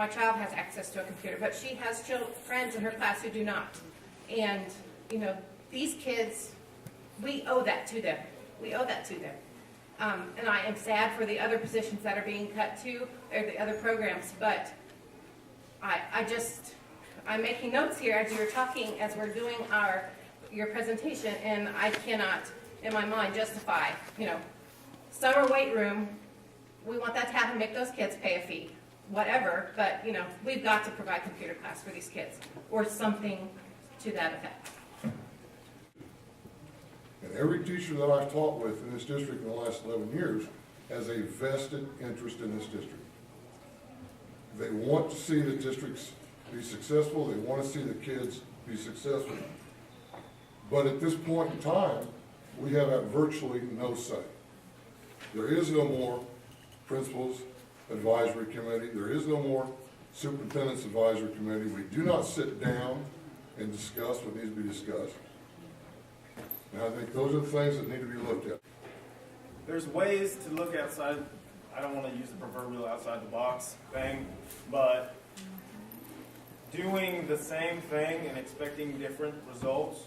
my child has access to a computer, but she has friends in her class who do not. And, you know, these kids, we owe that to them. We owe that to them. And I am sad for the other positions that are being cut too, or the other programs, but I'm making notes here as you're talking, as we're doing your presentation, and I cannot, in my mind, justify, you know, summer weight room, we want that to happen, make those kids pay a fee, whatever, but, you know, we've got to provide computer class for these kids, or something to that effect. And every teacher that I've taught with in this district in the last 11 years has a vested interest in this district. They want to see the districts be successful. They want to see the kids be successful. But at this point in time, we have virtually no say. There is no more principals advisory committee. There is no more superintendent's advisory committee. We do not sit down and discuss what needs to be discussed. And I think those are the things that need to be looked at. There's ways to look outside. I don't want to use the proverbial outside the box thing, but doing the same thing and expecting different results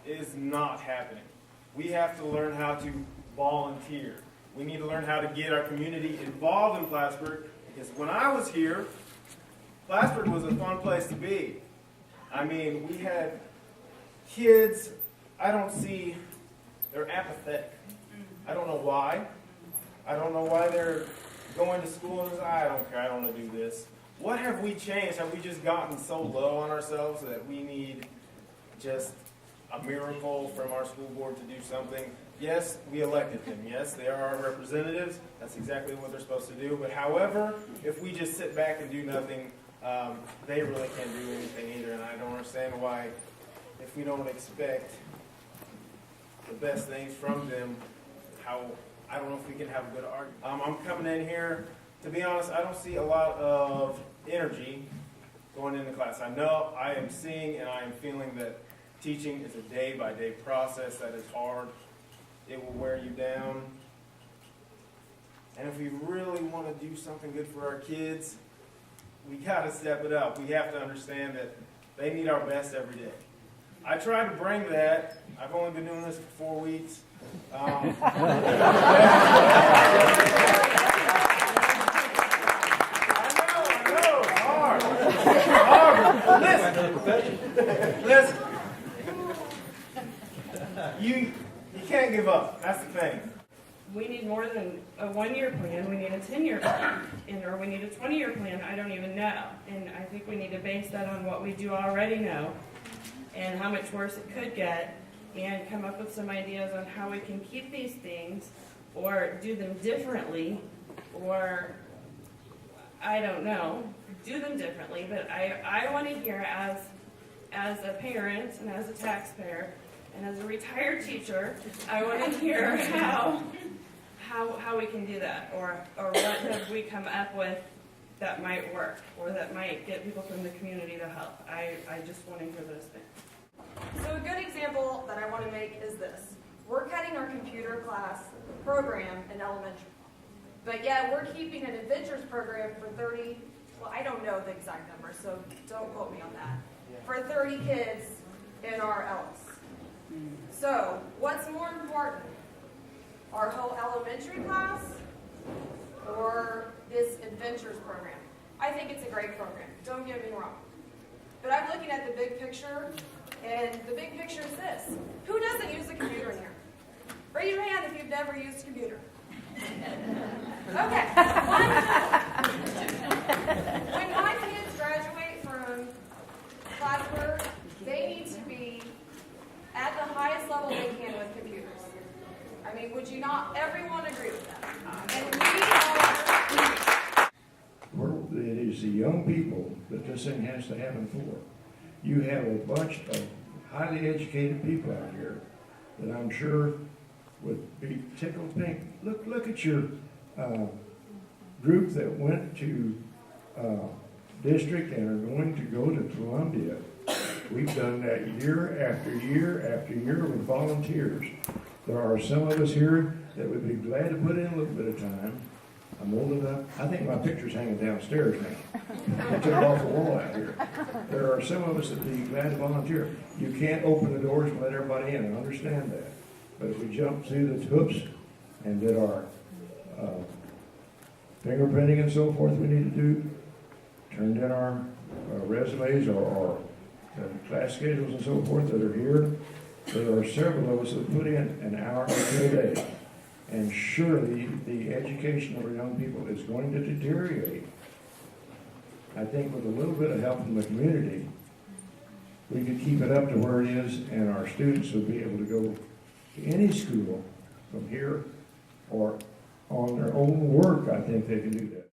is not happening. We have to learn how to volunteer. We need to learn how to get our community involved in Plattsburgh, because when I was here, Plattsburgh was a fun place to be. I mean, we had kids, they're apathetic. I don't know why. I don't know why they're going to school and I don't care, I don't want to do this. What have we changed? Have we just gotten so low on ourselves that we need just a miracle from our school board to do something? Yes, we elected them. Yes, they are our representatives. That's exactly what they're supposed to do. But however, if we just sit back and do nothing, they really can't do anything either. And I don't understand why, if we don't expect the best things from them, I don't know if we can have a good argument. I'm coming in here, to be honest, I don't see a lot of energy going into class. I know I am seeing and I am feeling that teaching is a day-by-day process that is hard. It will wear you down. And if we really want to do something good for our kids, we got to step it up. We have to understand that they need our best every day. I try to bring that. I've only been doing this for 4 weeks. I know, it's hard. Listen. You can't give up. That's the thing. We need more than a 1-year plan. We need a 10-year plan, or we need a 20-year plan. I don't even know. And I think we need to base that on what we do already know and how much worse it could get, and come up with some ideas on how we can keep these things or do them differently, or I don't know, do them differently. But I want to hear, as a parent and as a taxpayer and as a retired teacher, I want to hear how we can do that, or what have we come up with that might work, or that might get people from the community to help. I just want to hear those things. So a good example that I want to make is this. We're cutting our computer class program in elementary, but yet we're keeping an adventures program for 30, well, I don't know the exact number, so don't quote me on that, for 30 kids in our Ellis. So what's more important, our whole elementary class or this adventures program? I think it's a great program, don't get me wrong. But I'm looking at the big picture, and the big picture is this. Who doesn't use a computer in here? Raise your hand if you've never used a computer. Okay. When my kids graduate from Plattsburgh, they need to be at the highest level they can with computers. I mean, would you not everyone agree with that? And It is the young people that this thing has to happen for. You have a bunch of highly educated people out here that I'm sure would be tickled pink. Look at your group that went to district and are going to go to Columbia. We've done that year after year after year with volunteers. There are some of us here that would be glad to put in a little bit of time I'm old enough, I think my picture's hanging downstairs now. I took it off the wall out here. There are some of us that'd be glad to volunteer. You can't open the doors and let everybody in, I understand that. But if we jump through the hoops and did our fingerprinting and so forth we need to do, turned in our resumes or class schedules and so forth that are here, there are several of us that put in an hour or two a day. And surely the education of our young people is going to deteriorate. I think with a little bit of help from the community, we could keep it up to where it is, and our students would be able to go to any school from here or on their own work. I think they can do that.